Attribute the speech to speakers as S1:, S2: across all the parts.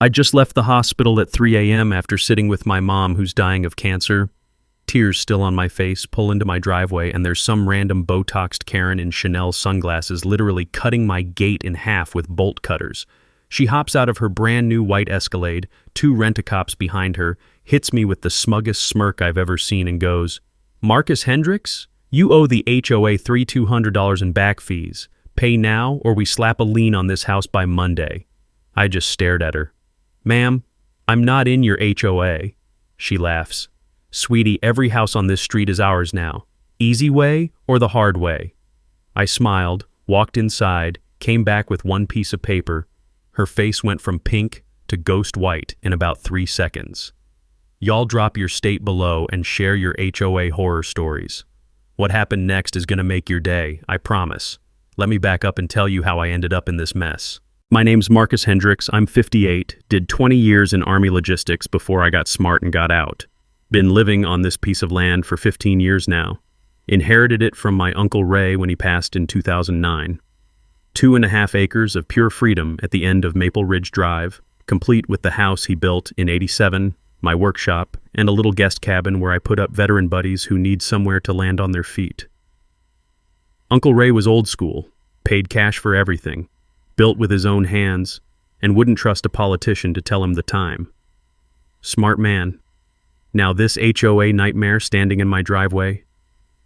S1: I just left the hospital at 3 a.m. after sitting with my mom who's dying of cancer. Tears still on my face, pull into my driveway, and there's some random Botoxed Karen in Chanel sunglasses literally cutting my gate in half with bolt cutters. She hops out of her brand new white Escalade, 2 rent-a-cops behind her, hits me with the smuggest smirk I've ever seen and goes, "Marcus Hendricks? You owe the HOA $3,200 in back fees. Pay now or we slap a lien on this house by Monday." I just stared at her. "Ma'am, I'm not in your HOA." She laughs. "Sweetie, every house on this street is ours now. Easy way or the hard way?" I smiled, walked inside, came back with one piece of paper. Her face went from pink to ghost white in about 3 seconds. "Y'all drop your state below and share your HOA horror stories. What happened next is gonna make your day, I promise. Let me back up and tell you how I ended up in this mess. My name's Marcus Hendricks, I'm 58, did 20 years in Army logistics before I got smart and got out. Been living on this piece of land for 15 years now. Inherited it from my Uncle Ray when he passed in 2009. 2.5 acres of pure freedom at the end of Maple Ridge Drive, complete with the house he built in '87, my workshop, and a little guest cabin where I put up veteran buddies who need somewhere to land on their feet. Uncle Ray was old school, paid cash for everything, built with his own hands, and wouldn't trust a politician to tell him the time. Smart man. Now this HOA nightmare standing in my driveway?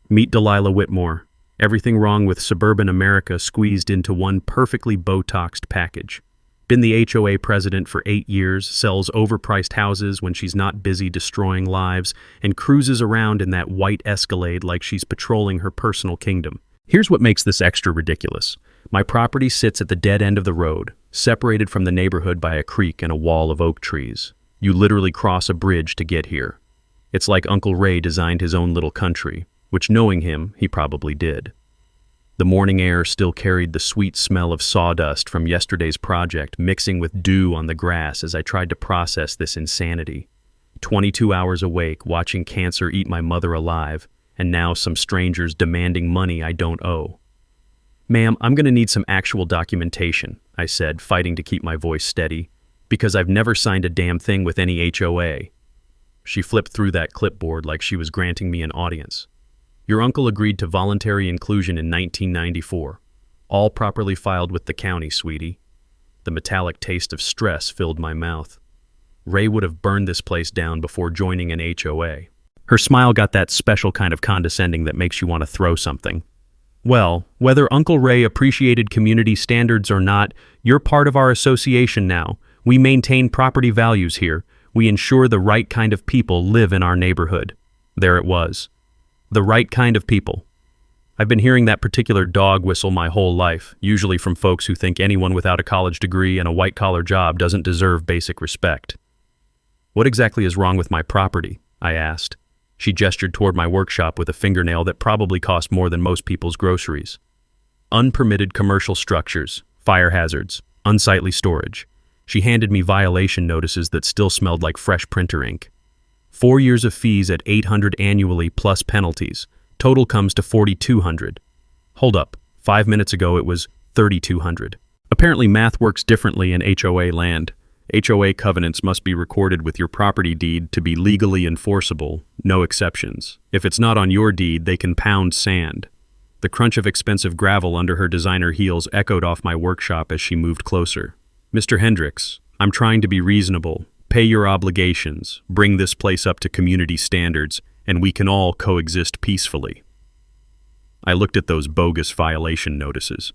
S1: Meet Delilah Whitmore. Everything wrong with suburban America squeezed into one perfectly Botoxed package. Been the HOA president for 8 years, sells overpriced houses when she's not busy destroying lives, and cruises around in that white Escalade like she's patrolling her personal kingdom. Here's what makes this extra ridiculous. My property sits at the dead end of the road, separated from the neighborhood by a creek and a wall of oak trees. You literally cross a bridge to get here. It's like Uncle Ray designed his own little country, which, knowing him, he probably did. The morning air still carried the sweet smell of sawdust from yesterday's project mixing with dew on the grass as I tried to process this insanity. 22 hours awake, watching cancer eat my mother alive, and now some strangers demanding money I don't owe. "Ma'am, I'm going to need some actual documentation," I said, fighting to keep my voice steady, "because I've never signed a damn thing with any HOA." She flipped through that clipboard like she was granting me an audience. "Your uncle agreed to voluntary inclusion in 1994. All properly filed with the county, sweetie." The metallic taste of stress filled my mouth. Ray would have burned this place down before joining an HOA. Her smile got that special kind of condescending that makes you want to throw something. "Well, whether Uncle Ray appreciated community standards or not, you're part of our association now. We maintain property values here. We ensure the right kind of people live in our neighborhood." There it was. The right kind of people. I've been hearing that particular dog whistle my whole life, usually from folks who think anyone without a college degree and a white-collar job doesn't deserve basic respect. "What exactly is wrong with my property?" I asked. She gestured toward my workshop with a fingernail that probably cost more than most people's groceries. "Unpermitted commercial structures, fire hazards, unsightly storage." She handed me violation notices that still smelled like fresh printer ink. 4 years of fees at $800 annually plus penalties. Total comes to $4,200. Hold up, 5 minutes ago it was $3,200. Apparently math works differently in HOA land. HOA covenants must be recorded with your property deed to be legally enforceable, no exceptions. If it's not on your deed, they can pound sand. The crunch of expensive gravel under her designer heels echoed off my workshop as she moved closer. "Mr. Hendricks, I'm trying to be reasonable. Pay your obligations, bring this place up to community standards, and we can all coexist peacefully." I looked at those bogus violation notices.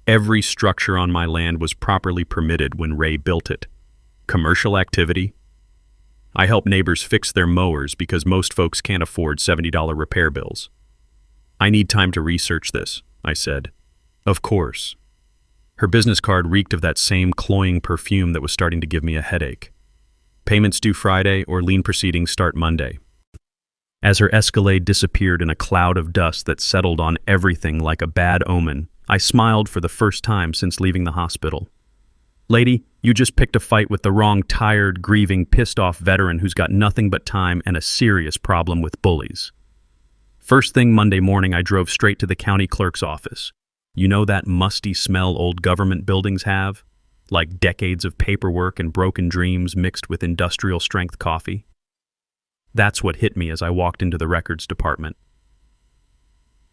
S1: Every structure on my land was properly permitted when Ray built it. Commercial activity? I help neighbors fix their mowers because most folks can't afford $70 repair bills. "I need time to research this," I said. "Of course." Her business card reeked of that same cloying perfume that was starting to give me a headache. "Payments due Friday or lien proceedings start Monday." As her Escalade disappeared in a cloud of dust that settled on everything like a bad omen, I smiled for the first time since leaving the hospital. "Lady, you just picked a fight with the wrong tired, grieving, pissed-off veteran who's got nothing but time and a serious problem with bullies." First thing Monday morning, I drove straight to the county clerk's office. You know that musty smell old government buildings have? like decades of paperwork and broken dreams mixed with industrial-strength coffee. That's what hit me as I walked into the records department.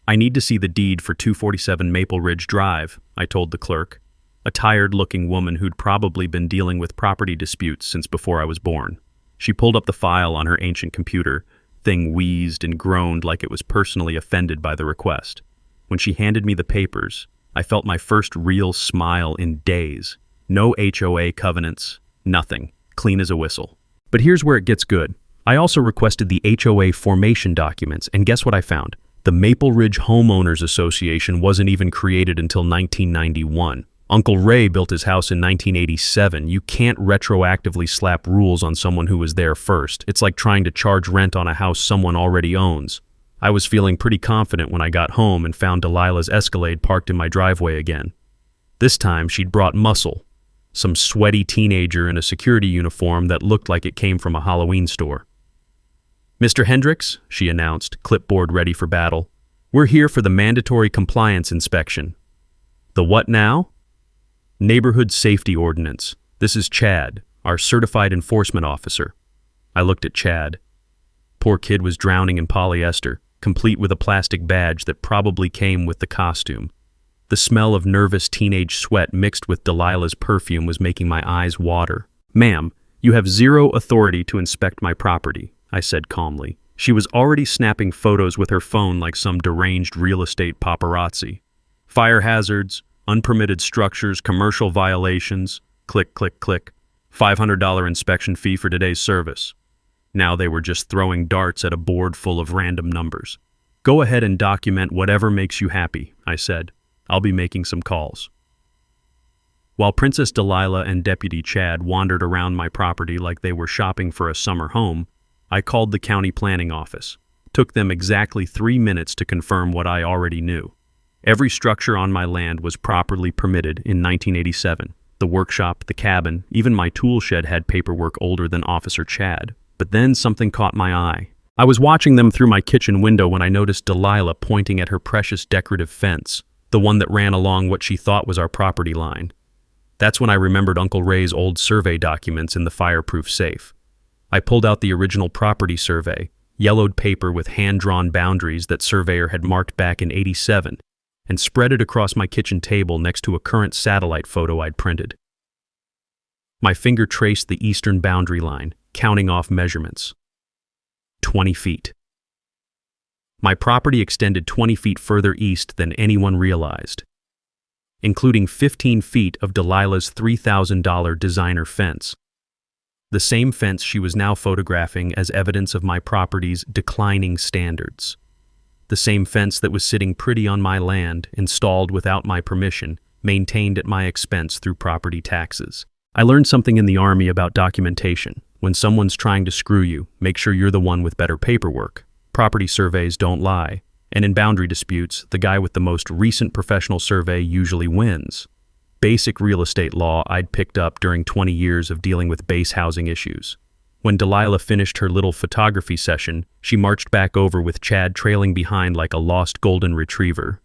S1: "I need to see the deed for 247 Maple Ridge Drive," I told the clerk, a tired-looking woman who'd probably been dealing with property disputes since before I was born. She pulled up the file on her ancient computer. Thing wheezed and groaned like it was personally offended by the request. When she handed me the papers, I felt my first real smile in days. No HOA covenants, nothing. Clean as a whistle. But here's where it gets good. I also requested the HOA formation documents, and guess what I found? The Maple Ridge Homeowners Association wasn't even created until 1991. Uncle Ray built his house in 1987. You can't retroactively slap rules on someone who was there first. It's like trying to charge rent on a house someone already owns. I was feeling pretty confident when I got home and found Delilah's Escalade parked in my driveway again. This time, she'd brought muscle. Some sweaty teenager in a security uniform that looked like it came from a Halloween store. "Mr. Hendricks," she announced, clipboard ready for battle, "we're here for the mandatory compliance inspection." "The what now?" "Neighborhood Safety Ordinance. This is Chad, our certified enforcement officer." I looked at Chad. Poor kid was drowning in polyester, complete with a plastic badge that probably came with the costume. The smell of nervous teenage sweat mixed with Delilah's perfume was making my eyes water. "Ma'am, you have zero authority to inspect my property," I said calmly. She was already snapping photos with her phone like some deranged real estate paparazzi. "Fire hazards, unpermitted structures, commercial violations, click, click, click. $500 inspection fee for today's service." Now they were just throwing darts at a board full of random numbers. "Go ahead and document whatever makes you happy," I said. "I'll be making some calls." While Princess Delilah and Deputy Chad wandered around my property like they were shopping for a summer home, I called the county planning office. Took them exactly 3 minutes to confirm what I already knew. Every structure on my land was properly permitted in 1987. The workshop, the cabin, even my tool shed had paperwork older than Officer Chad. But then something caught my eye. I was watching them through my kitchen window when I noticed Delilah pointing at her precious decorative fence, the one that ran along what she thought was our property line. That's when I remembered Uncle Ray's old survey documents in the fireproof safe. I pulled out the original property survey, yellowed paper with hand-drawn boundaries that surveyor had marked back in '87, and spread it across my kitchen table next to a current satellite photo I'd printed. My finger traced the eastern boundary line, counting off measurements. 20 feet. My property extended 20 feet further east than anyone realized, including 15 feet of Delilah's $3,000 designer fence. The same fence she was now photographing as evidence of my property's declining standards. The same fence that was sitting pretty on my land, installed without my permission, maintained at my expense through property taxes. I learned something in the Army about documentation. When someone's trying to screw you, make sure you're the one with better paperwork. Property surveys don't lie. And in boundary disputes, the guy with the most recent professional survey usually wins. Basic real estate law I'd picked up during 20 years of dealing with base housing issues. When Delilah finished her little photography session, she marched back over with Chad trailing behind like a lost golden retriever.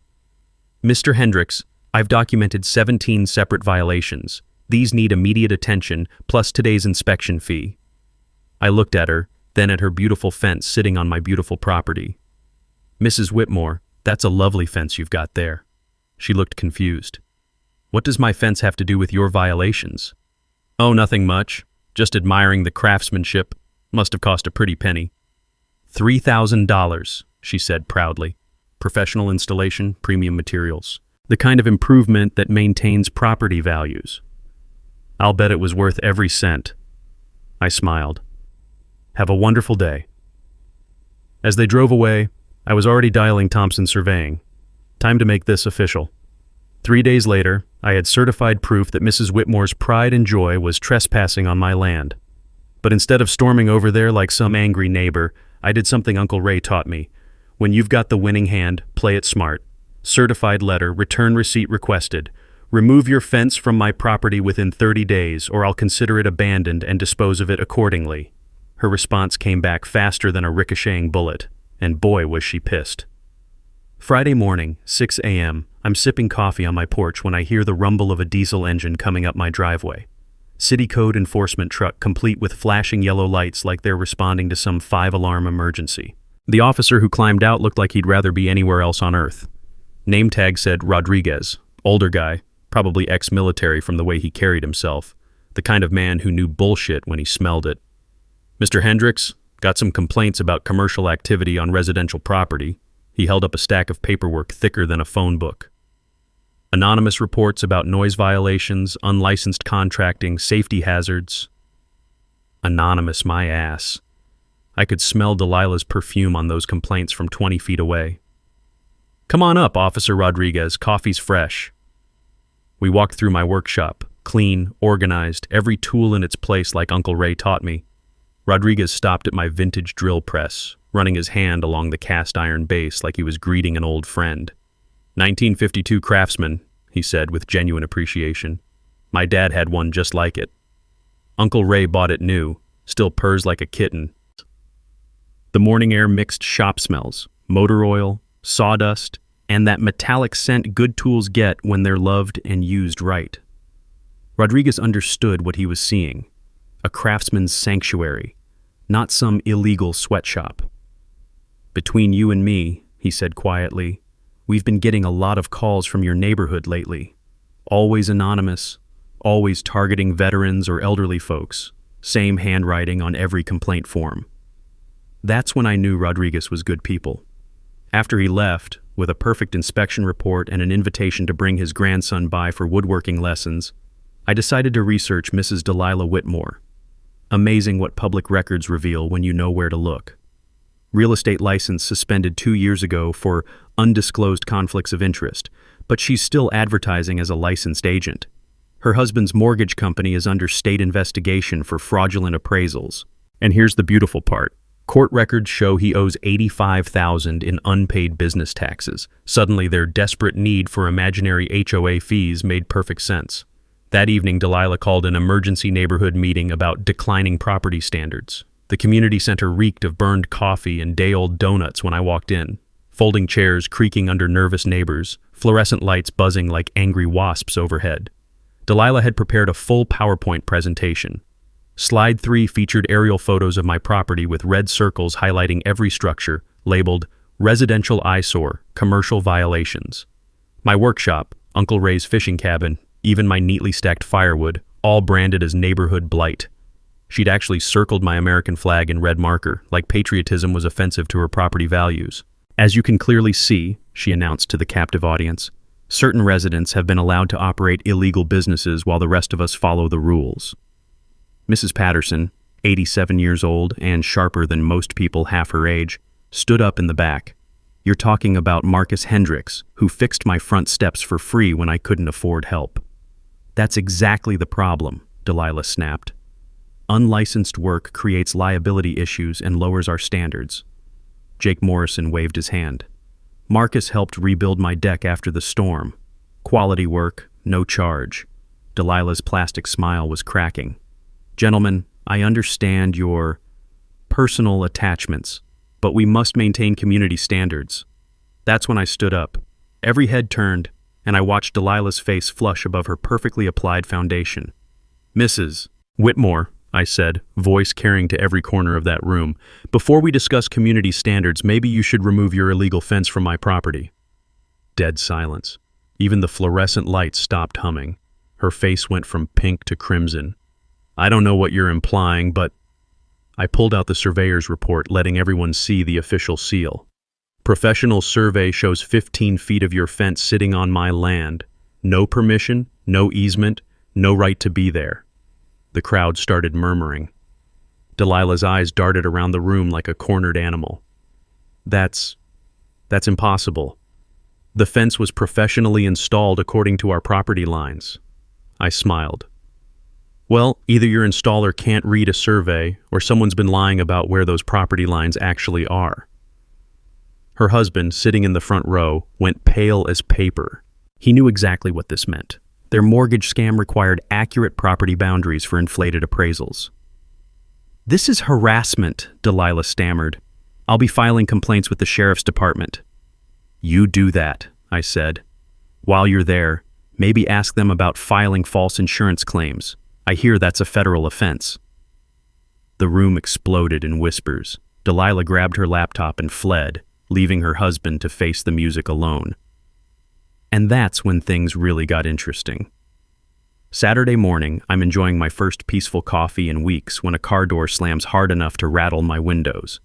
S1: "Mr. Hendricks, I've documented 17 separate violations. These need immediate attention, plus today's inspection fee." I looked at her, then at her beautiful fence sitting on my beautiful property. "Mrs. Whitmore, that's a lovely fence you've got there." She looked confused. "What does my fence have to do with your violations?" "Oh, nothing much. Just admiring the craftsmanship. Must have cost a pretty penny." $3,000, she said proudly. "Professional installation, premium materials. The kind of improvement that maintains property values." "I'll bet it was worth every cent." I smiled. "Have a wonderful day." As they drove away, I was already dialing Thompson Surveying. Time to make this official. 3 days later, I had certified proof that Mrs. Whitmore's pride and joy was trespassing on my land. But instead of storming over there like some angry neighbor, I did something Uncle Ray taught me. When you've got the winning hand, play it smart. Certified letter, return receipt requested. Remove your fence from my property within 30 days, or I'll consider it abandoned and dispose of it accordingly. Her response came back faster than a ricocheting bullet, and boy was she pissed. Friday morning, 6 a.m. I'm sipping coffee on my porch when I hear the rumble of a diesel engine coming up my driveway. City code enforcement truck complete with flashing yellow lights like they're responding to some 5-alarm emergency. The officer who climbed out looked like he'd rather be anywhere else on earth. Name tag said Rodriguez, older guy, probably ex-military from the way he carried himself, the kind of man who knew bullshit when he smelled it. Mr. Hendricks, got some complaints about commercial activity on residential property. He held up a stack of paperwork thicker than a phone book. Anonymous reports about noise violations, unlicensed contracting, safety hazards. Anonymous, my ass. I could smell Delilah's perfume on those complaints from 20 feet away. Come on up, Officer Rodriguez, coffee's fresh. We walked through my workshop, clean, organized, every tool in its place like Uncle Ray taught me. Rodriguez stopped at my vintage drill press, running his hand along the cast iron base like he was greeting an old friend. 1952 Craftsman, he said with genuine appreciation. My dad had one just like it. Uncle Ray bought it new, still purrs like a kitten. The morning air mixed shop smells, motor oil, sawdust, and that metallic scent good tools get when they're loved and used right. Rodriguez understood what he was seeing. A craftsman's sanctuary, not some illegal sweatshop. Between you and me, he said quietly, we've been getting a lot of calls from your neighborhood lately. Always anonymous, always targeting veterans or elderly folks. Same handwriting on every complaint form. That's when I knew Rodriguez was good people. After he left, with a perfect inspection report and an invitation to bring his grandson by for woodworking lessons, I decided to research Mrs. Delilah Whitmore. Amazing what public records reveal when you know where to look. Real estate license suspended 2 years ago for undisclosed conflicts of interest, but she's still advertising as a licensed agent. Her husband's mortgage company is under state investigation for fraudulent appraisals. And here's the beautiful part. Court records show he owes $85,000 in unpaid business taxes. Suddenly, their desperate need for imaginary HOA fees made perfect sense. That evening, Delilah called an emergency neighborhood meeting about declining property standards. The community center reeked of burned coffee and day-old donuts when I walked in. Folding chairs creaking under nervous neighbors, fluorescent lights buzzing like angry wasps overhead. Delilah had prepared a full PowerPoint presentation. Slide 3 featured aerial photos of my property with red circles highlighting every structure, labeled Residential Eyesore, Commercial Violations. My workshop, Uncle Ray's fishing cabin, even my neatly stacked firewood, all branded as neighborhood blight. She'd actually circled my American flag in red marker, like patriotism was offensive to her property values. As you can clearly see, she announced to the captive audience, certain residents have been allowed to operate illegal businesses while the rest of us follow the rules. Mrs. Patterson, 87 years old and sharper than most people half her age, stood up in the back. You're talking about Marcus Hendricks, who fixed my front steps for free when I couldn't afford help. That's exactly the problem, Delilah snapped. Unlicensed work creates liability issues and lowers our standards. Jake Morrison waved his hand. Marcus helped rebuild my deck after the storm. Quality work, no charge. Delilah's plastic smile was cracking. Gentlemen, I understand your personal attachments, but we must maintain community standards. That's when I stood up. Every head turned, and I watched Delilah's face flush above her perfectly applied foundation. Mrs. Whitmore, I said, voice carrying to every corner of that room, before we discuss community standards, maybe you should remove your illegal fence from my property. Dead silence. Even the fluorescent lights stopped humming. Her face went from pink to crimson. I don't know what you're implying, but I pulled out the surveyor's report, letting everyone see the official seal. Professional survey shows 15 feet of your fence sitting on my land. No permission, no easement, no right to be there. The crowd started murmuring. Delilah's eyes darted around the room like a cornered animal. That's impossible. The fence was professionally installed according to our property lines. I smiled. Well, either your installer can't read a survey or someone's been lying about where those property lines actually are. Her husband, sitting in the front row, went pale as paper. He knew exactly what this meant. Their mortgage scam required accurate property boundaries for inflated appraisals. This is harassment, Delilah stammered. I'll be filing complaints with the sheriff's department. You do that, I said. While you're there, maybe ask them about filing false insurance claims. I hear that's a federal offense. The room exploded in whispers. Delilah grabbed her laptop and fled, leaving her husband to face the music alone. And that's when things really got interesting. Saturday morning, I'm enjoying my first peaceful coffee in weeks when a car door slams hard enough to rattle my windows.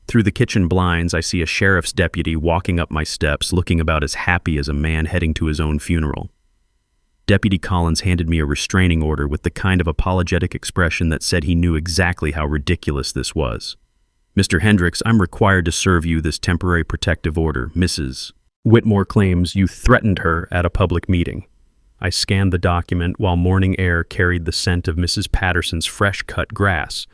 S1: Through the kitchen blinds, I see a sheriff's deputy walking up my steps, looking about as happy as a man heading to his own funeral. Deputy Collins handed me a restraining order with the kind of apologetic expression that said he knew exactly how ridiculous this was. Mr. Hendricks, I'm required to serve you this temporary protective order. Mrs. Whitmore claims you threatened her at a public meeting. I scanned the document while morning air carried the scent of Mrs. Patterson's fresh-cut grass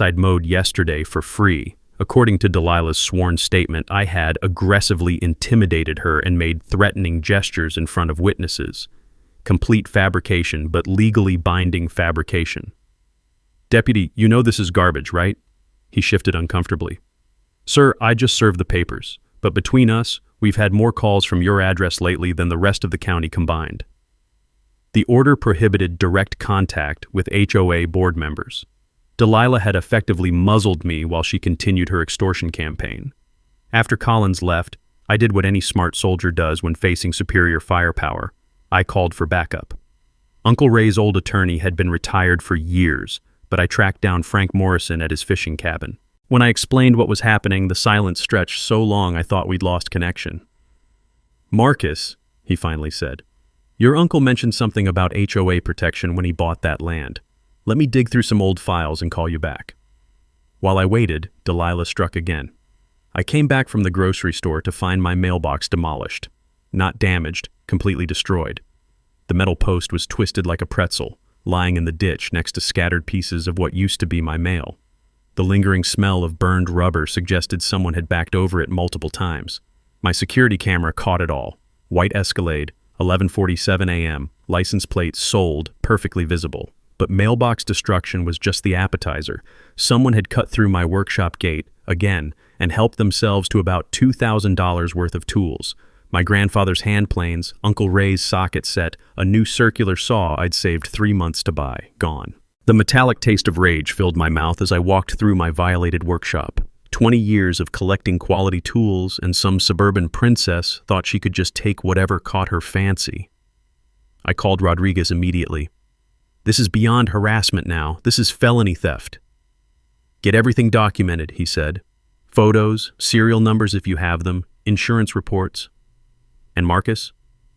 S1: I'd mowed yesterday for free. According to Delilah's sworn statement, I had aggressively intimidated her and made threatening gestures in front of witnesses. Complete fabrication, but legally binding fabrication. Deputy, you know this is garbage, right? He shifted uncomfortably. Sir, I just served the papers, but between us, we've had more calls from your address lately than the rest of the county combined. The order prohibited direct contact with HOA board members. Delilah had effectively muzzled me while she continued her extortion campaign. After Collins left, I did what any smart soldier does when facing superior firepower. I called for backup. Uncle Ray's old attorney had been retired for years, but I tracked down Frank Morrison at his fishing cabin. When I explained what was happening, the silence stretched so long I thought we'd lost connection. Marcus, he finally said, your uncle mentioned something about HOA protection when he bought that land. Let me dig through some old files and call you back. While I waited, Delilah struck again. I came back from the grocery store to find my mailbox demolished. Not damaged, completely destroyed. The metal post was twisted like a pretzel, lying in the ditch next to scattered pieces of what used to be my mail. The lingering smell of burned rubber suggested someone had backed over it multiple times. My security camera caught it all. White Escalade, 11:47 a.m., license plate sold, perfectly visible. But mailbox destruction was just the appetizer. Someone had cut through my workshop gate, again, and helped themselves to about $2,000 worth of tools. My grandfather's hand planes, Uncle Ray's socket set, a new circular saw I'd saved 3 months to buy, gone. The metallic taste of rage filled my mouth as I walked through my violated workshop. 20 years of collecting quality tools, and some suburban princess thought she could just take whatever caught her fancy. I called Rodriguez immediately. This is beyond harassment now. This is felony theft. Get everything documented, he said. Photos, serial numbers if you have them, insurance reports. And Marcus,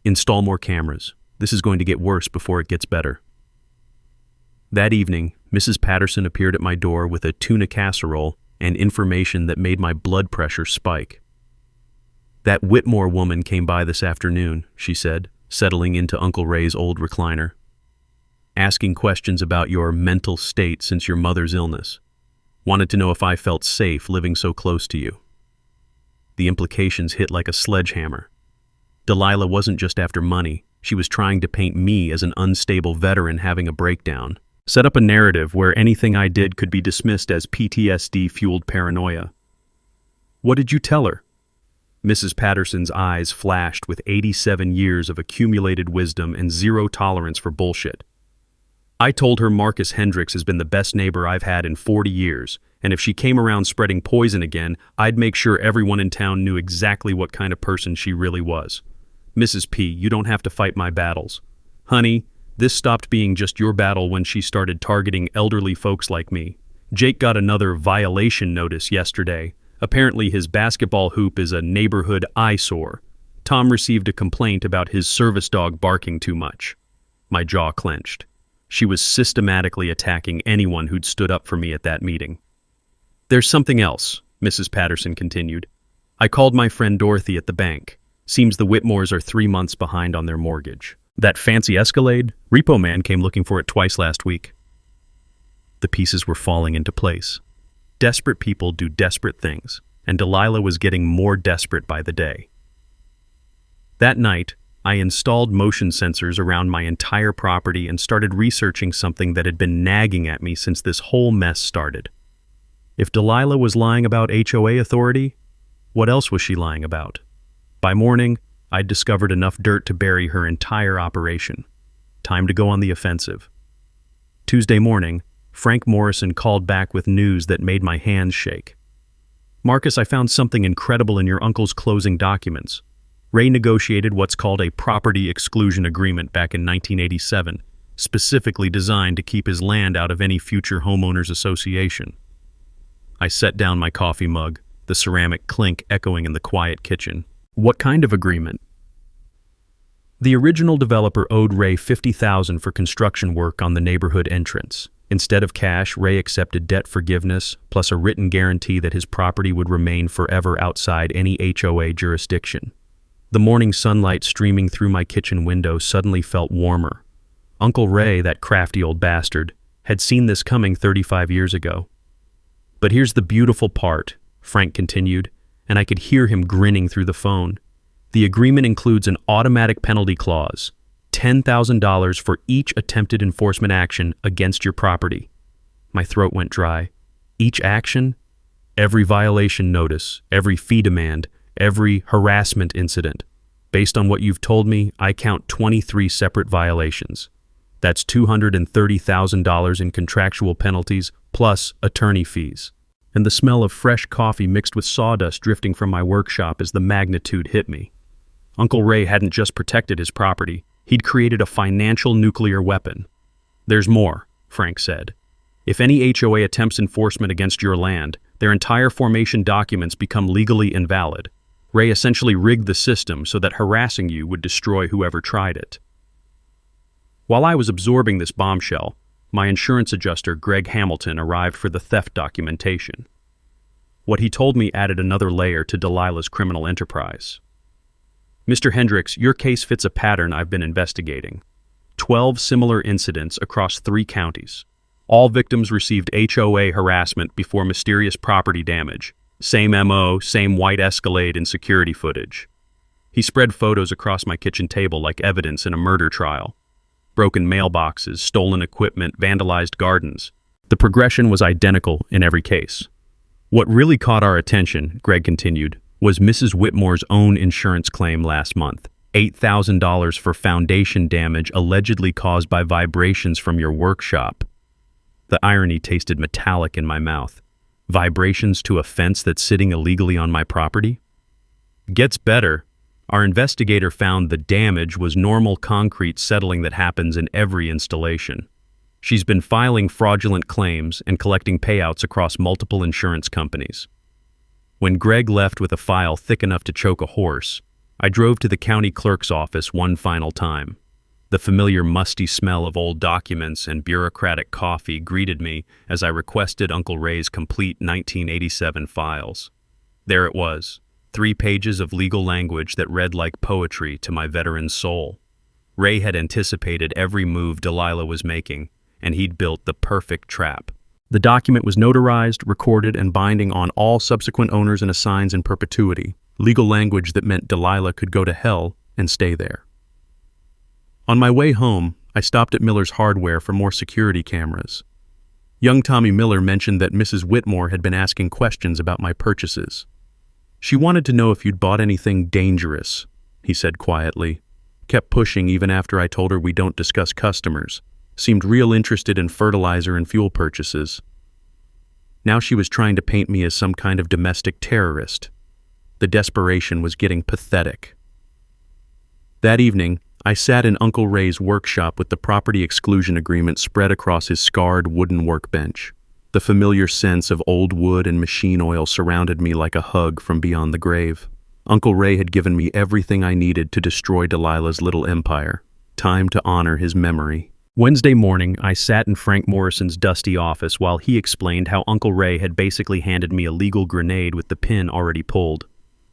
S1: install more cameras. This is going to get worse before it gets better. That evening, Mrs. Patterson appeared at my door with a tuna casserole and information that made my blood pressure spike. That Whitmore woman came by this afternoon, she said, settling into Uncle Ray's old recliner. Asking questions about your mental state since your mother's illness. Wanted to know if I felt safe living so close to you. The implications hit like a sledgehammer. Delilah wasn't just after money. She was trying to paint me as an unstable veteran having a breakdown. Set up a narrative where anything I did could be dismissed as PTSD-fueled paranoia. What did you tell her? Mrs. Patterson's eyes flashed with 87 years of accumulated wisdom and zero tolerance for bullshit. I told her Marcus Hendricks has been the best neighbor I've had in 40 years, and if she came around spreading poison again, I'd make sure everyone in town knew exactly what kind of person she really was. Mrs. P, you don't have to fight my battles. Honey, this stopped being just your battle when she started targeting elderly folks like me. Jake got another violation notice yesterday. Apparently his basketball hoop is a neighborhood eyesore. Tom received a complaint about his service dog barking too much. My jaw clenched. She was systematically attacking anyone who'd stood up for me at that meeting. There's something else, Mrs. Patterson continued. I called my friend Dorothy at the bank. Seems the Whitmores are 3 months behind on their mortgage. That fancy Escalade, Repo Man came looking for it twice last week. The pieces were falling into place. Desperate people do desperate things, and Delilah was getting more desperate by the day. That night, I installed motion sensors around my entire property and started researching something that had been nagging at me since this whole mess started. If Delilah was lying about HOA authority, what else was she lying about? By morning, I'd discovered enough dirt to bury her entire operation. Time to go on the offensive. Tuesday morning, Frank Morrison called back with news that made my hands shake. "Marcus, I found something incredible in your uncle's closing documents. Ray negotiated what's called a property exclusion agreement back in 1987, specifically designed to keep his land out of any future Homeowners Association." I set down my coffee mug, the ceramic clink echoing in the quiet kitchen. "What kind of agreement?" "The original developer owed Ray $50,000 for construction work on the neighborhood entrance. Instead of cash, Ray accepted debt forgiveness, plus a written guarantee that his property would remain forever outside any HOA jurisdiction." The morning sunlight streaming through my kitchen window suddenly felt warmer. Uncle Ray, that crafty old bastard, had seen this coming 35 years ago. "But here's the beautiful part," Frank continued, and I could hear him grinning through the phone. "The agreement includes an automatic penalty clause, $10,000 for each attempted enforcement action against your property." My throat went dry. Each action? Every violation notice, every fee demand, every harassment incident. Based on what you've told me, I count 23 separate violations. That's $230,000 in contractual penalties, plus attorney fees. And the smell of fresh coffee mixed with sawdust drifting from my workshop as the magnitude hit me. Uncle Ray hadn't just protected his property, he'd created a financial nuclear weapon. "There's more," Frank said. "If any HOA attempts enforcement against your land, their entire formation documents become legally invalid. Ray essentially rigged the system so that harassing you would destroy whoever tried it." While I was absorbing this bombshell, my insurance adjuster, Greg Hamilton, arrived for the theft documentation. What he told me added another layer to Delilah's criminal enterprise. "Mr. Hendricks, your case fits a pattern I've been investigating. 12 similar incidents across 3 counties. All victims received HOA harassment before mysterious property damage. Same MO, same white Escalade in security footage." He spread photos across my kitchen table like evidence in a murder trial. Broken mailboxes, stolen equipment, vandalized gardens. The progression was identical in every case. "What really caught our attention," Greg continued, "was Mrs. Whitmore's own insurance claim last month. $8,000 for foundation damage allegedly caused by vibrations from your workshop." The irony tasted metallic in my mouth. Vibrations to a fence that's sitting illegally on my property? Gets better. Our investigator found the damage was normal concrete settling that happens in every installation. She's been filing fraudulent claims and collecting payouts across multiple insurance companies. When Greg left with a file thick enough to choke a horse, I drove to the county clerk's office one final time. The familiar musty smell of old documents and bureaucratic coffee greeted me as I requested Uncle Ray's complete 1987 files. There it was, 3 pages of legal language that read like poetry to my veteran soul. Ray had anticipated every move Delilah was making, and he'd built the perfect trap. The document was notarized, recorded, and binding on all subsequent owners and assigns in perpetuity, legal language that meant Delilah could go to hell and stay there. On my way home, I stopped at Miller's Hardware for more security cameras. Young Tommy Miller mentioned that Mrs. Whitmore had been asking questions about my purchases. "She wanted to know if you'd bought anything dangerous," he said quietly. Kept pushing even after I told her we don't discuss customers. Seemed real interested in fertilizer and fuel purchases. Now she was trying to paint me as some kind of domestic terrorist. The desperation was getting pathetic. That evening, I sat in Uncle Ray's workshop with the property exclusion agreement spread across his scarred wooden workbench. The familiar sense of old wood and machine oil surrounded me like a hug from beyond the grave. Uncle Ray had given me everything I needed to destroy Delilah's little empire. Time to honor his memory. Wednesday morning, I sat in Frank Morrison's dusty office while he explained how Uncle Ray had basically handed me a legal grenade with the pin already pulled.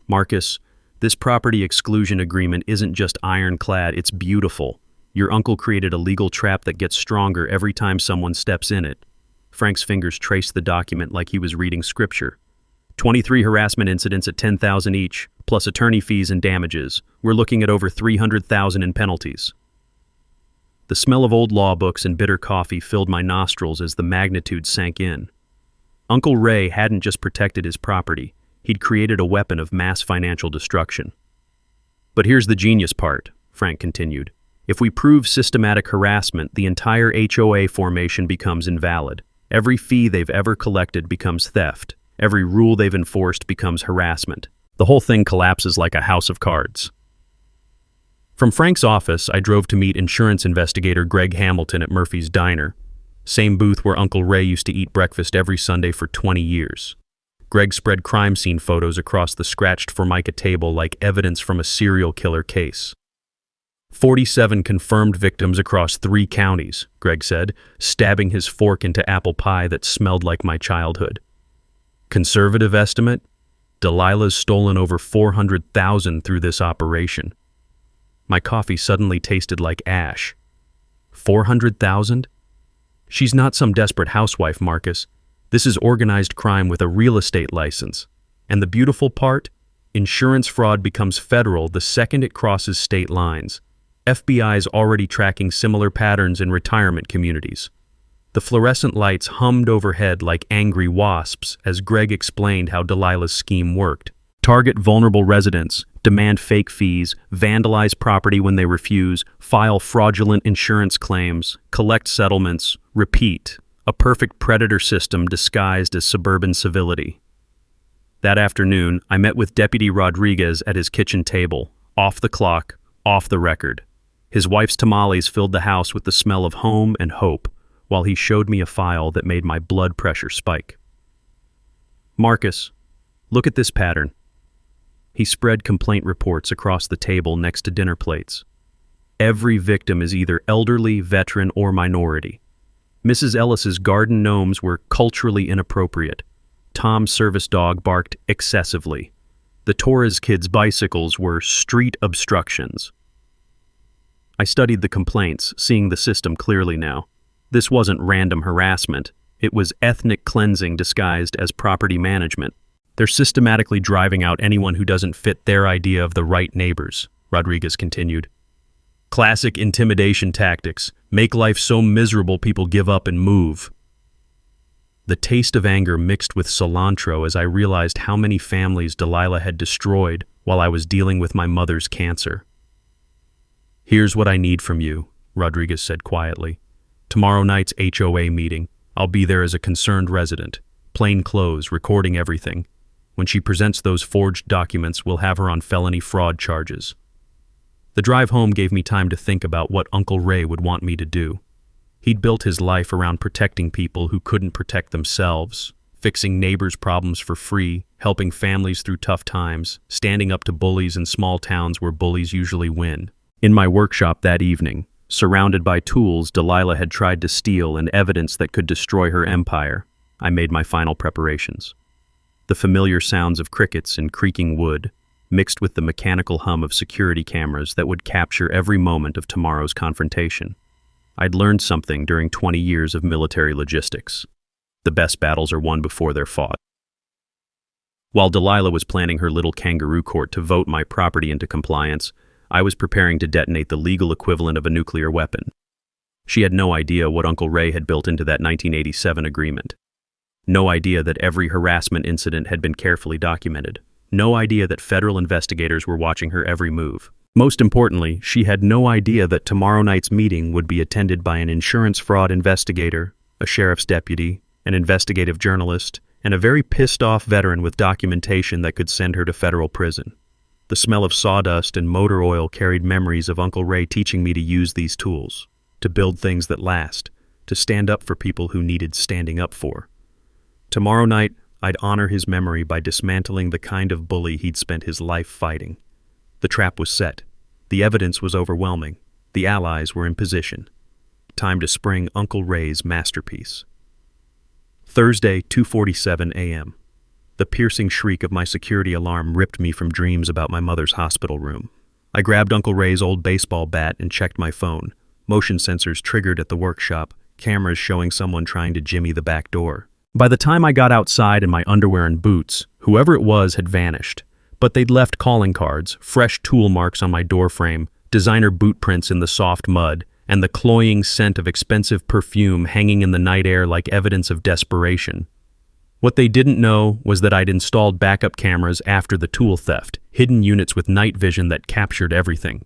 S1: "Marcus, this property exclusion agreement isn't just ironclad, it's beautiful. Your uncle created a legal trap that gets stronger every time someone steps in it." Frank's fingers traced the document like he was reading scripture. 23 harassment incidents at $10,000 each, plus attorney fees and damages. We're looking at over $300,000 in penalties. The smell of old law books and bitter coffee filled my nostrils as the magnitude sank in. Uncle Ray hadn't just protected his property, he'd created a weapon of mass financial destruction. But here's the genius part, Frank continued. If we prove systematic harassment, the entire HOA formation becomes invalid. Every fee they've ever collected becomes theft. Every rule they've enforced becomes harassment. The whole thing collapses like a house of cards. From Frank's office, I drove to meet insurance investigator Greg Hamilton at Murphy's Diner, same booth where Uncle Ray used to eat breakfast every Sunday for 20 years. Greg spread crime scene photos across the scratched Formica table like evidence from a serial killer case. 47 confirmed victims across 3 counties, Greg said, stabbing his fork into apple pie that smelled like my childhood. Conservative estimate? Delilah's stolen over $400,000 through this operation. My coffee suddenly tasted like ash. $400,000? She's not some desperate housewife, Marcus. This is organized crime with a real estate license. And the beautiful part? Insurance fraud becomes federal the second it crosses state lines. FBI's already tracking similar patterns in retirement communities. The fluorescent lights hummed overhead like angry wasps as Greg explained how Delilah's scheme worked. Target vulnerable residents, demand fake fees, vandalize property when they refuse, file fraudulent insurance claims, collect settlements, repeat. A perfect predator system disguised as suburban civility. That afternoon, I met with Deputy Rodriguez at his kitchen table, off the clock, off the record. His wife's tamales filled the house with the smell of home and hope, while he showed me a file that made my blood pressure spike. Marcus, look at this pattern. He spread complaint reports across the table next to dinner plates. Every victim is either elderly, veteran, or minority. Mrs. Ellis's garden gnomes were culturally inappropriate. Tom's service dog barked excessively. The Torres kids' bicycles were street obstructions. I studied the complaints, seeing the system clearly now. This wasn't random harassment. It was ethnic cleansing disguised as property management. They're systematically driving out anyone who doesn't fit their idea of the right neighbors, Rodriguez continued. Classic intimidation tactics. Make life so miserable people give up and move. The taste of anger mixed with cilantro as I realized how many families Delilah had destroyed while I was dealing with my mother's cancer. Here's what I need from you, Rodriguez said quietly. Tomorrow night's HOA meeting. I'll be there as a concerned resident, plain clothes, recording everything. When she presents those forged documents, we'll have her on felony fraud charges. The drive home gave me time to think about what Uncle Ray would want me to do. He'd built his life around protecting people who couldn't protect themselves, fixing neighbors' problems for free, helping families through tough times, standing up to bullies in small towns where bullies usually win. In my workshop that evening, surrounded by tools Delilah had tried to steal and evidence that could destroy her empire, I made my final preparations. The familiar sounds of crickets and creaking wood, mixed with the mechanical hum of security cameras that would capture every moment of tomorrow's confrontation. I'd learned something during 20 years of military logistics. The best battles are won before they're fought. While Delilah was planning her little kangaroo court to vote my property into compliance, I was preparing to detonate the legal equivalent of a nuclear weapon. She had no idea what Uncle Ray had built into that 1987 agreement. No idea that every harassment incident had been carefully documented. No idea that federal investigators were watching her every move. Most importantly, she had no idea that tomorrow night's meeting would be attended by an insurance fraud investigator, a sheriff's deputy, an investigative journalist, and a very pissed-off veteran with documentation that could send her to federal prison. The smell of sawdust and motor oil carried memories of Uncle Ray teaching me to use these tools, to build things that last, to stand up for people who needed standing up for. Tomorrow night, I'd honor his memory by dismantling the kind of bully he'd spent his life fighting. The trap was set. The evidence was overwhelming. The allies were in position. Time to spring Uncle Ray's masterpiece. Thursday, 2:47 a.m. The piercing shriek of my security alarm ripped me from dreams about my mother's hospital room. I grabbed Uncle Ray's old baseball bat and checked my phone. Motion sensors triggered at the workshop, cameras showing someone trying to jimmy the back door. By the time I got outside in my underwear and boots, whoever it was had vanished. But they'd left calling cards, fresh tool marks on my doorframe, designer boot prints in the soft mud, and the cloying scent of expensive perfume hanging in the night air like evidence of desperation. What they didn't know was that I'd installed backup cameras after the tool theft, hidden units with night vision that captured everything.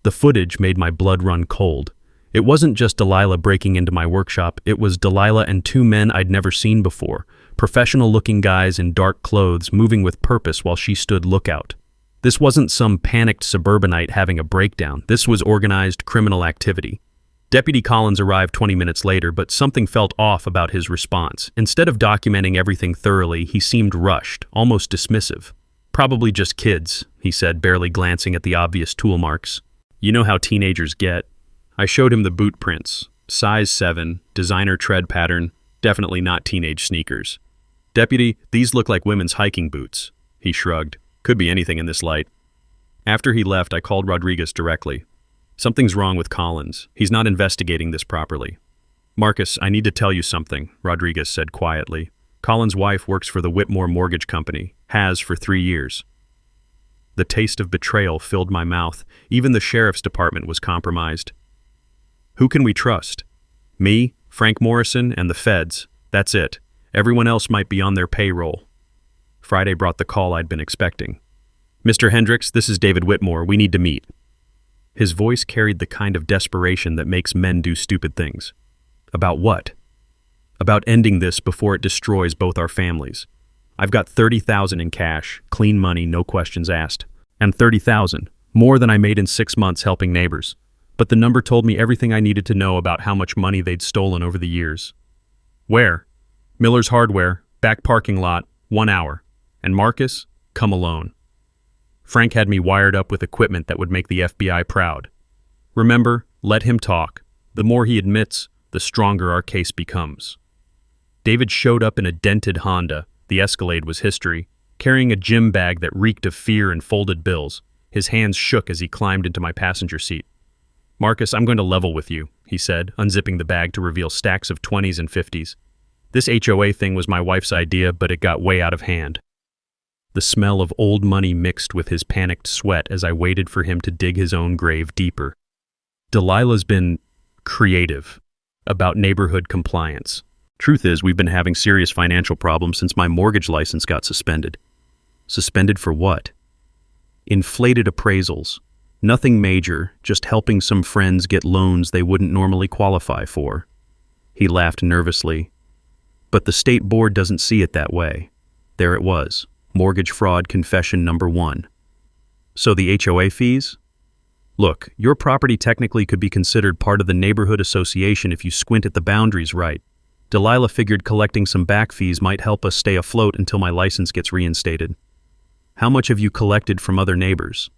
S1: The footage made my blood run cold. It wasn't just Delilah breaking into my workshop, it was Delilah and two men I'd never seen before, professional-looking guys in dark clothes moving with purpose while she stood lookout. This wasn't some panicked suburbanite having a breakdown. This was organized criminal activity. Deputy Collins arrived 20 minutes later, but something felt off about his response. Instead of documenting everything thoroughly, he seemed rushed, almost dismissive. "Probably just kids," he said, barely glancing at the obvious tool marks. "You know how teenagers get." I showed him the boot prints. Size 7, designer tread pattern, definitely not teenage sneakers. "Deputy, these look like women's hiking boots." He shrugged. "Could be anything in this light." After he left, I called Rodriguez directly. "Something's wrong with Collins. He's not investigating this properly." "Marcus, I need to tell you something," Rodriguez said quietly. "Collins' wife works for the Whitmore Mortgage Company, has for 3 years." The taste of betrayal filled my mouth. Even the sheriff's department was compromised. "Who can we trust?" "Me, Frank Morrison, and the feds. That's it. Everyone else might be on their payroll." Friday brought the call I'd been expecting. "Mr. Hendricks, this is David Whitmore. We need to meet." His voice carried the kind of desperation that makes men do stupid things. "About what?" "About ending this before it destroys both our families. I've got $30,000 in cash, clean money, no questions asked. And $30,000, more than I made in 6 months helping neighbors. But the number told me everything I needed to know about how much money they'd stolen over the years." "Where?" "Miller's Hardware, back parking lot, 1 hour. And Marcus, come alone." Frank had me wired up with equipment that would make the FBI proud. "Remember, let him talk. The more he admits, the stronger our case becomes." David showed up in a dented Honda, the Escalade was history, carrying a gym bag that reeked of fear and folded bills. His hands shook as he climbed into my passenger seat. "Marcus, I'm going to level with you," he said, unzipping the bag to reveal stacks of 20s and 50s. "This HOA thing was my wife's idea, but it got way out of hand." The smell of old money mixed with his panicked sweat as I waited for him to dig his own grave deeper. "Delilah's been creative about neighborhood compliance. Truth is, we've been having serious financial problems since my mortgage license got suspended." "Suspended for what?" "Inflated appraisals. Nothing major, just helping some friends get loans they wouldn't normally qualify for." He laughed nervously. "But the state board doesn't see it that way." There it was, mortgage fraud confession number 1. "So the HOA fees?" "Look, your property technically could be considered part of the neighborhood association if you squint at the boundaries right. Delilah figured collecting some back fees might help us stay afloat until my license gets reinstated." "How much have you collected from other neighbors?"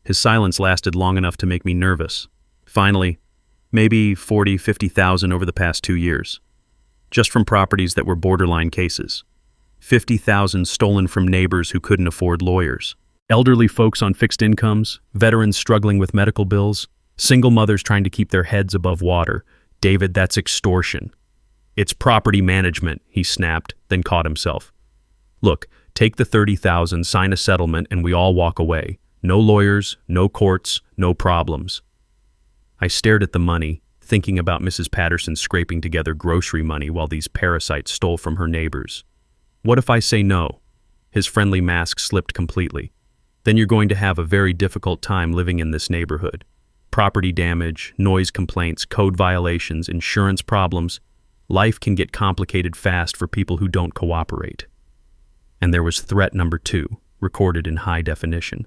S1: His silence lasted long enough to make me nervous. Finally, "Maybe 40, 50,000 over the past 2 years. Just from properties that were borderline cases. 50,000 stolen from neighbors who couldn't afford lawyers. Elderly folks on fixed incomes, veterans struggling with medical bills, single mothers trying to keep their heads above water. David, that's extortion." "It's property management," he snapped, then caught himself. "Look, take the 30,000, sign a settlement, and we all walk away. No lawyers, no courts, no problems." I stared at the money, thinking about Mrs. Patterson scraping together grocery money while these parasites stole from her neighbors. "What if I say no?" His friendly mask slipped completely. "Then you're going to have a very difficult time living in this neighborhood. Property damage, noise complaints, code violations, insurance problems. Life can get complicated fast for people who don't cooperate." And there was threat number 2, recorded in high definition.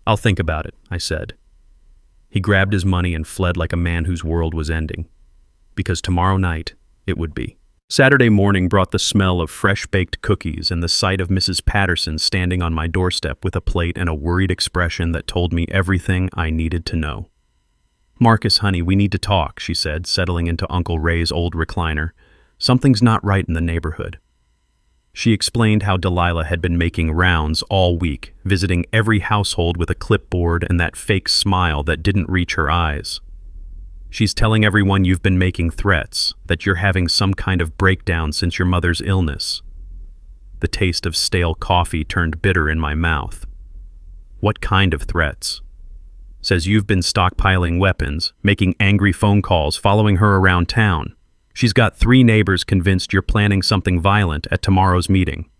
S1: "I'll think about it," I said. He grabbed his money and fled like a man whose world was ending. Because tomorrow night, it would be. Saturday morning brought the smell of fresh-baked cookies and the sight of Mrs. Patterson standing on my doorstep with a plate and a worried expression that told me everything I needed to know. "Marcus, honey, we need to talk," she said, settling into Uncle Ray's old recliner. "Something's not right in the neighborhood." She explained how Delilah had been making rounds all week, visiting every household with a clipboard and that fake smile that didn't reach her eyes. "She's telling everyone you've been making threats, that you're having some kind of breakdown since your mother's illness." The taste of stale coffee turned bitter in my mouth. "What kind of threats?" "Says you've been stockpiling weapons, making angry phone calls, following her around town. She's got 3 neighbors convinced you're planning something violent at tomorrow's meeting.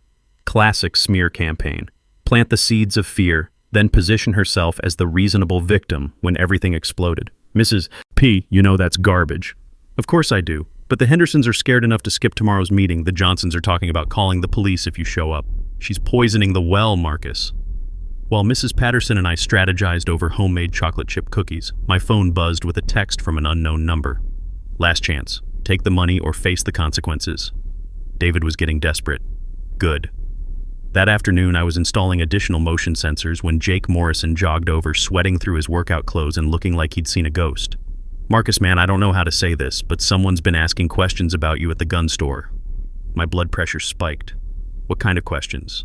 S1: Classic smear campaign. plant the seeds of fear, then position herself as the reasonable victim when everything exploded. Mrs. P, you know that's garbage. Of course I do, but the Hendersons are scared enough to skip tomorrow's meeting. The Johnsons are talking about calling the police if you show up. She's poisoning the well, Marcus. While Mrs. Patterson and I strategized over homemade chocolate chip cookies, my phone buzzed with a text from an unknown number. Last chance. Take the money or face the consequences. David was getting desperate. Good. That afternoon, I was installing additional motion sensors when Jake Morrison jogged over, sweating through his workout clothes and looking like he'd seen a ghost. Marcus, man, I don't know how to say this, but someone's been asking questions about you at the gun store. My blood pressure spiked. What kind of questions?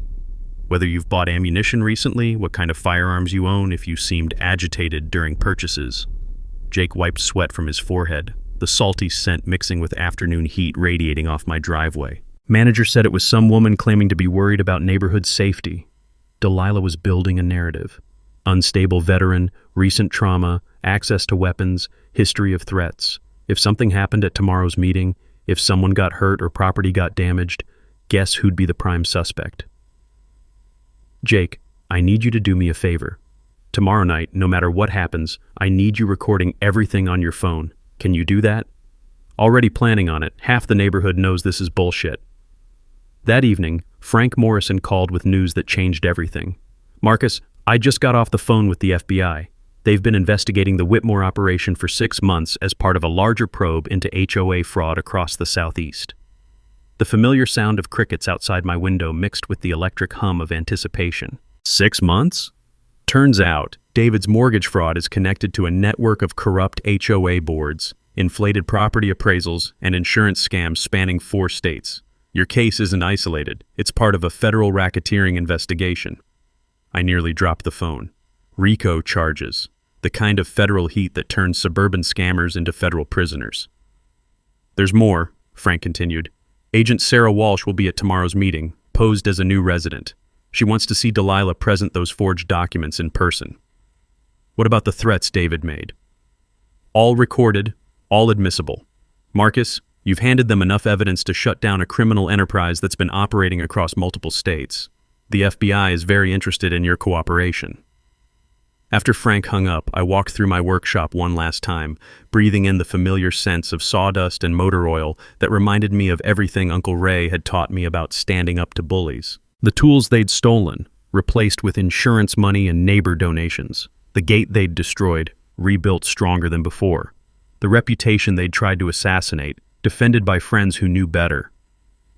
S1: Whether you've bought ammunition recently, what kind of firearms you own, if you seemed agitated during purchases. Jake wiped sweat from his forehead, the salty scent mixing with afternoon heat radiating off my driveway. Manager said it was some woman claiming to be worried about neighborhood safety. Delilah was building a narrative. Unstable veteran, recent trauma, access to weapons, history of threats. If something happened at tomorrow's meeting, if someone got hurt or property got damaged, guess who'd be the prime suspect? Jake, I need you to do me a favor. Tomorrow night, no matter what happens, I need you recording everything on your phone. Can you do that? Already planning on it. Half the neighborhood knows this is bullshit. That evening, Frank Morrison called with news that changed everything. Marcus, I just got off the phone with the FBI. They've been investigating the Whitmore operation for 6 months as part of a larger probe into HOA fraud across the Southeast. The familiar sound of crickets outside my window mixed with the electric hum of anticipation. 6 months? Turns out, David's mortgage fraud is connected to a network of corrupt HOA boards, inflated property appraisals, and insurance scams spanning 4 states. Your case isn't isolated. It's part of a federal racketeering investigation. I nearly dropped the phone. RICO charges. The kind of federal heat that turns suburban scammers into federal prisoners. There's more, Frank continued. Agent Sarah Walsh will be at tomorrow's meeting, posed as a new resident. She wants to see Delilah present those forged documents in person. What about the threats David made? All recorded, all admissible. Marcus, you've handed them enough evidence to shut down a criminal enterprise that's been operating across multiple states. The FBI is very interested in your cooperation. After Frank hung up, I walked through my workshop one last time, breathing in the familiar scents of sawdust and motor oil that reminded me of everything Uncle Ray had taught me about standing up to bullies. The tools they'd stolen, replaced with insurance money and neighbor donations. The gate they'd destroyed, rebuilt stronger than before. The reputation they'd tried to assassinate, defended by friends who knew better.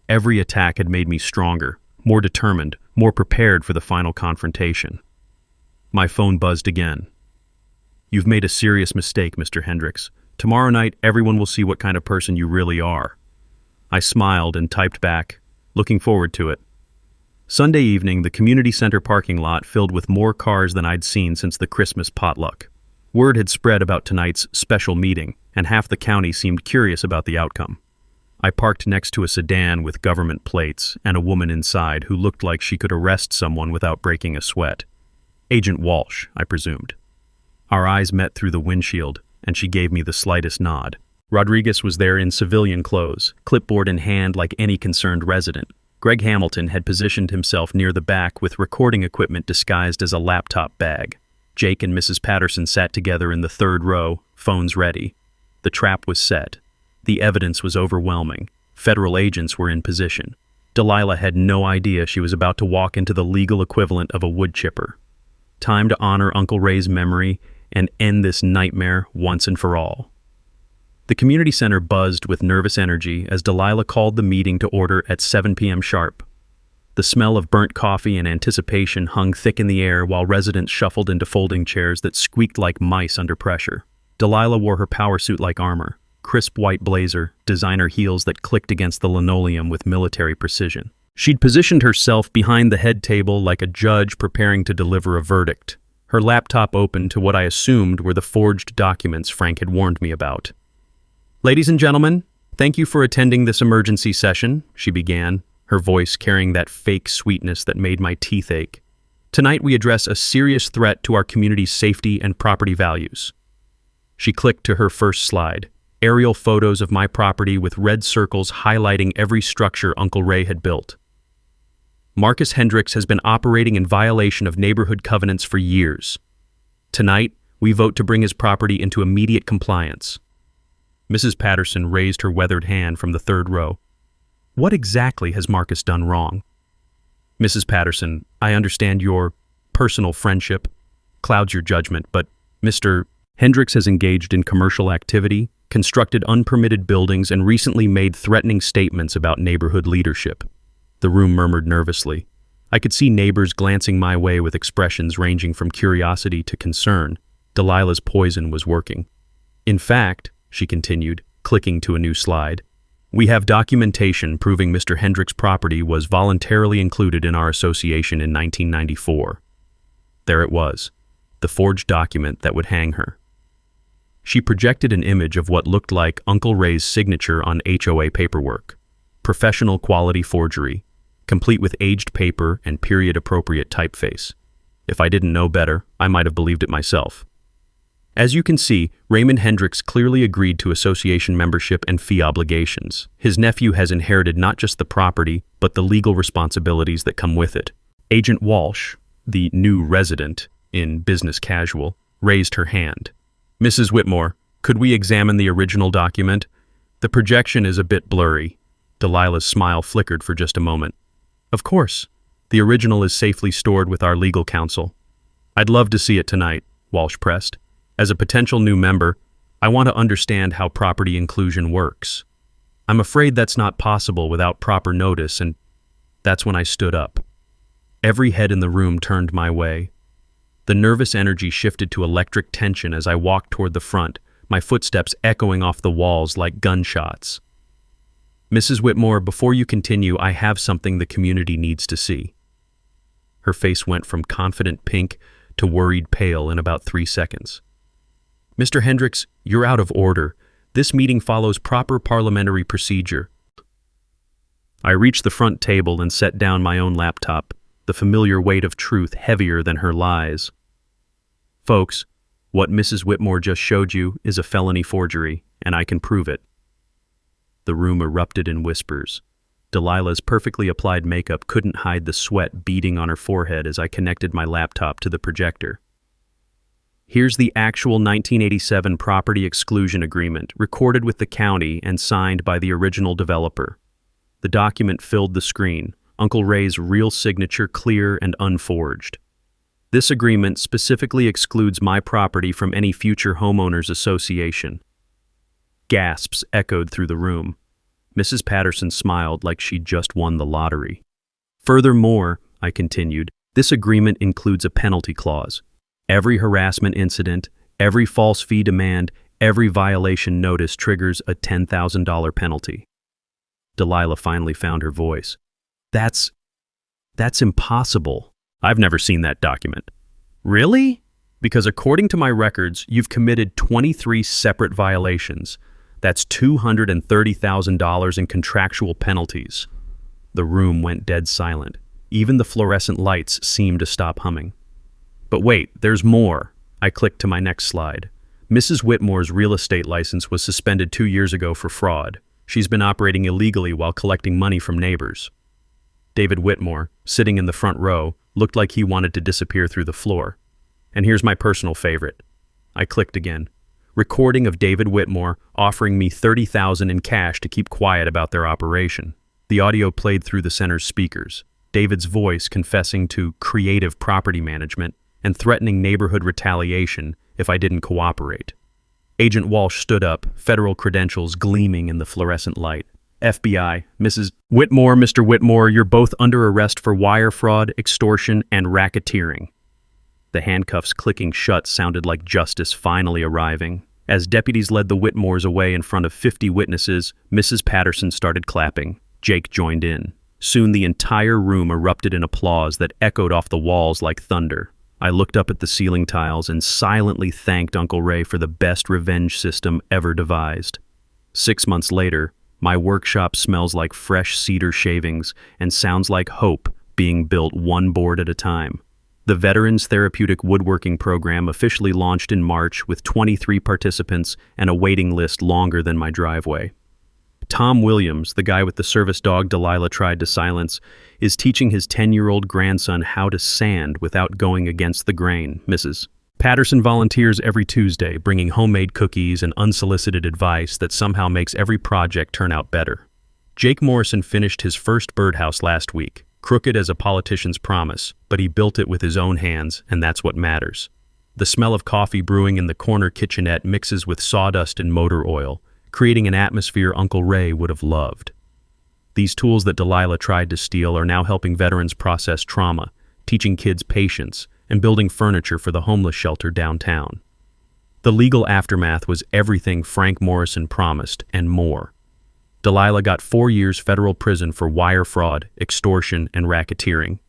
S1: Every attack had made me stronger, more determined, more prepared for the final confrontation. My phone buzzed again. You've made a serious mistake, Mr. Hendricks. Tomorrow night, everyone will see what kind of person you really are. I smiled and typed back, looking forward to it. Sunday evening, the community center parking lot filled with more cars than I'd seen since the Christmas potluck. Word had spread about tonight's special meeting, and half the county seemed curious about the outcome. I parked next to a sedan with government plates and a woman inside who looked like she could arrest someone without breaking a sweat. Agent Walsh, I presumed. Our eyes met through the windshield, and she gave me the slightest nod. Rodriguez was there in civilian clothes, clipboard in hand like any concerned resident. Greg Hamilton had positioned himself near the back with recording equipment disguised as a laptop bag. Jake and Mrs. Patterson sat together in the 3rd row, phones ready. The trap was set. The evidence was overwhelming. Federal agents were in position. Delilah had no idea she was about to walk into the legal equivalent of a wood chipper. Time to honor Uncle Ray's memory and end this nightmare once and for all. The community center buzzed with nervous energy as Delilah called the meeting to order at 7 p.m. sharp. The smell of burnt coffee and anticipation hung thick in the air while residents shuffled into folding chairs that squeaked like mice under pressure. Delilah wore her power suit-like armor, crisp white blazer, designer heels that clicked against the linoleum with military precision. She'd positioned herself behind the head table like a judge preparing to deliver a verdict, her laptop open to what I assumed were the forged documents Frank had warned me about. Ladies and gentlemen, thank you for attending this emergency session, she began, her voice carrying that fake sweetness that made my teeth ache. Tonight we address a serious threat to our community's safety and property values. She clicked to her first slide, aerial photos of my property with red circles highlighting every structure Uncle Ray had built. Marcus Hendricks has been operating in violation of neighborhood covenants for years. Tonight, we vote to bring his property into immediate compliance." Mrs. Patterson raised her weathered hand from the third row. "What exactly has Marcus done wrong?" "Mrs. Patterson, I understand your personal friendship clouds your judgment, but Mr. Hendricks has engaged in commercial activity, constructed unpermitted buildings, and recently made threatening statements about neighborhood leadership." The room murmured nervously. I could see neighbors glancing my way with expressions ranging from curiosity to concern. Delilah's poison was working. "In fact," she continued, clicking to a new slide, "we have documentation proving Mr. Hendricks' property was voluntarily included in our association in 1994. There it was, the forged document that would hang her. She projected an image of what looked like Uncle Ray's signature on HOA paperwork. Professional quality forgery, complete with aged paper and period-appropriate typeface. If I didn't know better, I might have believed it myself. As you can see, Raymond Hendricks clearly agreed to association membership and fee obligations. His nephew has inherited not just the property, but the legal responsibilities that come with it. Agent Walsh, the new resident in business casual, raised her hand. "Mrs. Whitmore, could we examine the original document? The projection is a bit blurry." Delilah's smile flickered for just a moment. "Of course. The original is safely stored with our legal counsel." "I'd love to see it tonight," Walsh pressed. "As a potential new member, I want to understand how property inclusion works. I'm afraid that's not possible without proper notice," and that's when I stood up. Every head in the room turned my way. The nervous energy shifted to electric tension as I walked toward the front, my footsteps echoing off the walls like gunshots. "Mrs. Whitmore, before you continue, I have something the community needs to see." Her face went from confident pink to worried pale in about 3 seconds. "Mr. Hendricks, you're out of order. This meeting follows proper parliamentary procedure." I reached the front table and set down my own laptop, the familiar weight of truth heavier than her lies. "Folks, what Mrs. Whitmore just showed you is a felony forgery, and I can prove it." The room erupted in whispers. Delilah's perfectly applied makeup couldn't hide the sweat beading on her forehead as I connected my laptop to the projector. "Here's the actual 1987 property exclusion agreement, recorded with the county and signed by the original developer." The document filled the screen, Uncle Ray's real signature clear and unforged. "This agreement specifically excludes my property from any future homeowners association." Gasps echoed through the room. Mrs. Patterson smiled like she'd just won the lottery. "Furthermore," I continued, "this agreement includes a penalty clause. Every harassment incident, every false fee demand, every violation notice triggers a $10,000 penalty." Delilah finally found her voice. That's impossible. I've never seen that document." "Really? Because according to my records, you've committed 23 separate violations. That's $230,000 in contractual penalties." The room went dead silent. Even the fluorescent lights seemed to stop humming. "But wait, there's more." I clicked to my next slide. "Mrs. Whitmore's real estate license was suspended 2 years ago for fraud. She's been operating illegally while collecting money from neighbors." David Whitmore, sitting in the front row, looked like he wanted to disappear through the floor. And here's my personal favorite. I clicked again. Recording of David Whitmore offering me $30,000 in cash to keep quiet about their operation. The audio played through the center's speakers. David's voice confessing to creative property management and threatening neighborhood retaliation if I didn't cooperate. Agent Walsh stood up, federal credentials gleaming in the fluorescent light. "FBI, Mrs. Whitmore, Mr. Whitmore, you're both under arrest for wire fraud, extortion, and racketeering." The handcuffs clicking shut sounded like justice finally arriving. As deputies led the Whitmores away in front of 50 witnesses, Mrs. Patterson started clapping. Jake joined in. Soon the entire room erupted in applause that echoed off the walls like thunder. I looked up at the ceiling tiles and silently thanked Uncle Ray for the best revenge system ever devised. 6 months later, my workshop smells like fresh cedar shavings and sounds like hope being built one board at a time. The Veterans Therapeutic Woodworking Program officially launched in March with 23 participants and a waiting list longer than my driveway. Tom Williams, the guy with the service dog Delilah tried to silence, is teaching his 10-year-old grandson how to sand without going against the grain, Mrs. Patterson volunteers every Tuesday, bringing homemade cookies and unsolicited advice that somehow makes every project turn out better. Jake Morrison finished his first birdhouse last week, crooked as a politician's promise, but he built it with his own hands, and that's what matters. The smell of coffee brewing in the corner kitchenette mixes with sawdust and motor oil, creating an atmosphere Uncle Ray would have loved. These tools that Delilah tried to steal are now helping veterans process trauma, teaching kids patience, and building furniture for the homeless shelter downtown. The legal aftermath was everything Frank Morrison promised, and more. Delilah got 4 years federal prison for wire fraud, extortion, and racketeering.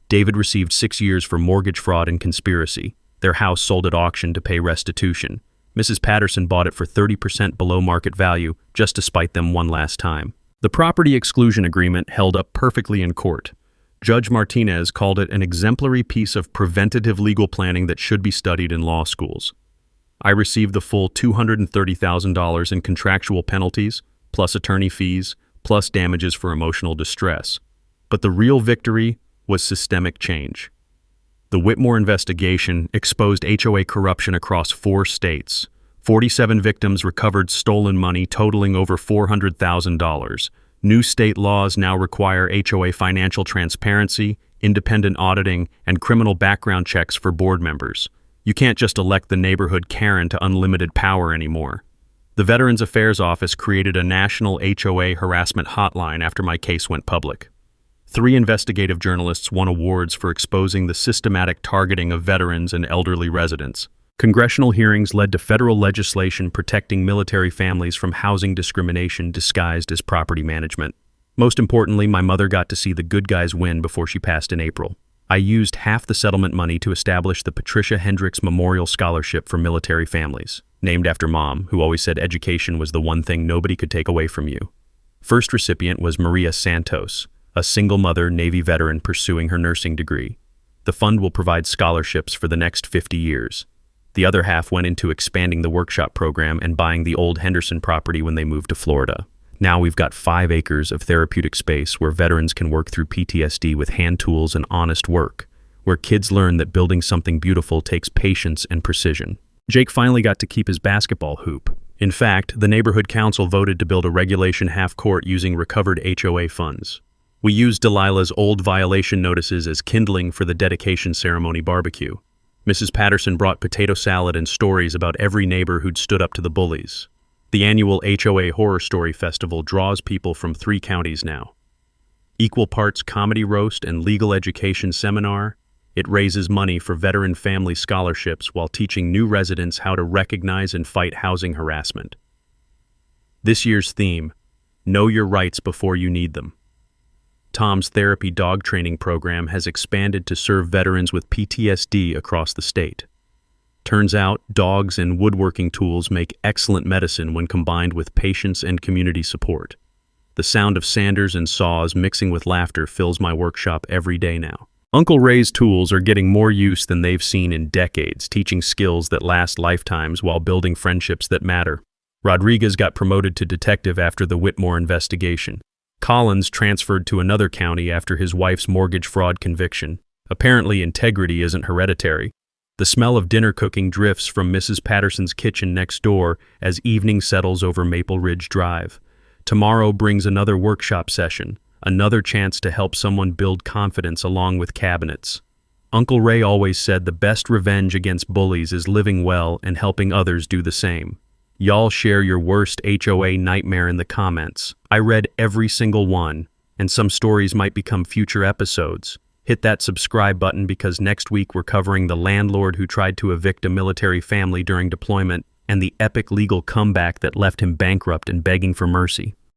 S1: David received 6 years for mortgage fraud and conspiracy. Their house sold at auction to pay restitution. Mrs. Patterson bought it for 30% below market value just to spite them one last time. The property exclusion agreement held up perfectly in court. Judge Martinez called it an exemplary piece of preventative legal planning that should be studied in law schools. I received the full $230,000 in contractual penalties, plus attorney fees, plus damages for emotional distress. But the real victory was systemic change. The Whitmore investigation exposed HOA corruption across 4 states. 47 victims recovered stolen money totaling over $400,000. New state laws now require HOA financial transparency, independent auditing, and criminal background checks for board members. You can't just elect the neighborhood Karen to unlimited power anymore. The Veterans Affairs Office created a national HOA harassment hotline after my case went public. 3 investigative journalists won awards for exposing the systematic targeting of veterans and elderly residents. Congressional hearings led to federal legislation protecting military families from housing discrimination disguised as property management. Most importantly, my mother got to see the good guys win before she passed in April. I used half the settlement money to establish the Patricia Hendricks Memorial Scholarship for military families, named after Mom, who always said education was the one thing nobody could take away from you. First recipient was Maria Santos, a single mother Navy veteran pursuing her nursing degree. The fund will provide scholarships for the next 50 years. The other half went into expanding the workshop program and buying the old Henderson property when they moved to Florida. Now we've got 5 acres of therapeutic space where veterans can work through PTSD with hand tools and honest work, where kids learn that building something beautiful takes patience and precision. Jake finally got to keep his basketball hoop. In fact, the neighborhood council voted to build a regulation half-court using recovered HOA funds. We used Delilah's old violation notices as kindling for the dedication ceremony barbecue. Mrs. Patterson brought potato salad and stories about every neighbor who'd stood up to the bullies. The annual HOA Horror Story Festival draws people from 3 counties now. Equal parts comedy roast and legal education seminar, it raises money for veteran family scholarships while teaching new residents how to recognize and fight housing harassment. This year's theme, Know Your Rights Before You Need Them. Tom's therapy dog training program has expanded to serve veterans with PTSD across the state. Turns out, dogs and woodworking tools make excellent medicine when combined with patience and community support. The sound of sanders and saws mixing with laughter fills my workshop every day now. Uncle Ray's tools are getting more use than they've seen in decades, teaching skills that last lifetimes while building friendships that matter. Rodriguez got promoted to detective after the Whitmore investigation. Collins transferred to another county after his wife's mortgage fraud conviction. Apparently, integrity isn't hereditary. The smell of dinner cooking drifts from Mrs. Patterson's kitchen next door as evening settles over Maple Ridge Drive. Tomorrow brings another workshop session, another chance to help someone build confidence along with cabinets. Uncle Ray always said the best revenge against bullies is living well and helping others do the same. Y'all share your worst HOA nightmare in the comments. I read every single one, and some stories might become future episodes. Hit that subscribe button because next week we're covering the landlord who tried to evict a military family during deployment and the epic legal comeback that left him bankrupt and begging for mercy.